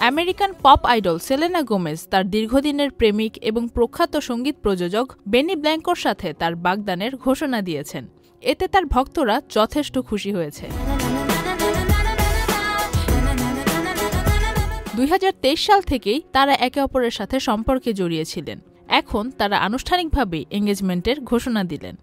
American pop idol Selena Gomez তার দীর্ঘদিনের প্রেমিক এবং প্রখ্যাত সঙ্গীত প্রযোজক বেনি ব্ল্যাঙ্কোর সাথে তার বাগদানের ঘোষণা দিয়েছেন। এতে তার ভক্তরা যথেষ্ট খুশি হয়েছে। 2023 সাল থেকেই তারা একে অপরের সাথে সম্পর্কে জড়িয়েছিলেন। এখন তারা আনুষ্ঠানিকভাবে এঙ্গেজমেন্টের ঘোষণা দিলেন।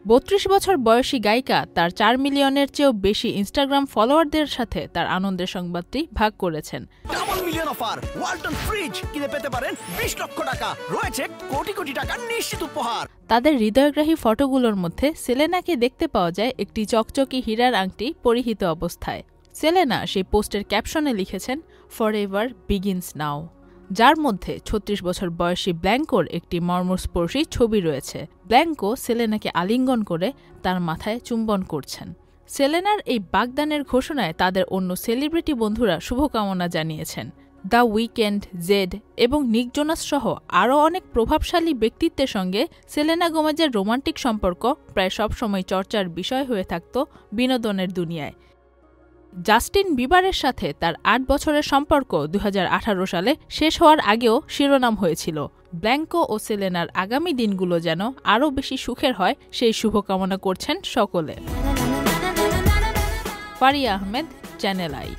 32 বছর বয়সী গায়িকা তার 4 মিলিয়নের চেয়েও বেশি ইনস্টাগ্রাম ফলোয়ারদের সাথে তার আনন্দের সংবাদটি ভাগ করেছেন। Double million offer, Walton fridge কিনে পেতে পারেন 20 লক্ষ টাকা, রয়েছে কোটি কোটি টাকার নিশ্চিত উপহার। তাদের হৃদয়গ্রাহী ফটোগুলোর মধ্যে সেলেনাকে দেখতে পাওয়া যায় একটি চকচকি হীরার আংটি পরিহিত অবস্থায়। সেলেনা সেই পোস্টের ক্যাপশনে লিখেছেন, ফরএভার বিগিনস নাও, যার মধ্যে 36 বছর বয়সী ব্ল্যাঙ্কোর একটি মর্মস্পর্শী ছবি রয়েছে। ব্ল্যাঙ্কো সেলেনাকে আলিঙ্গন করে তার মাথায় চুম্বন করছেন। সেলেনার এই বাগদানের ঘোষণায় তাদের অন্য সেলিব্রিটি বন্ধুরা শুভকামনা জানিয়েছেন। দ্য উইকেন্ড, জেড এবং নিক জোনাস সহ আরও অনেক প্রভাবশালী ব্যক্তিত্বের সঙ্গে সেলেনা গোমেজের রোমান্টিক সম্পর্ক প্রায় সবসময় চর্চার বিষয় হয়ে থাকত বিনোদনের দুনিয়ায়। জাস্টিন বিবারের সাথে তার 8 বছরের সম্পর্ক 2018 সালে শেষ হওয়ার আগেও শিরোনাম হয়েছিল। ব্ল্যাঙ্কো ও সেলেনার আগামী দিনগুলো যেন আরও বেশি সুখের হয়, সেই শুভকামনা করছেন সকলে। Faria Ahmed, channel I.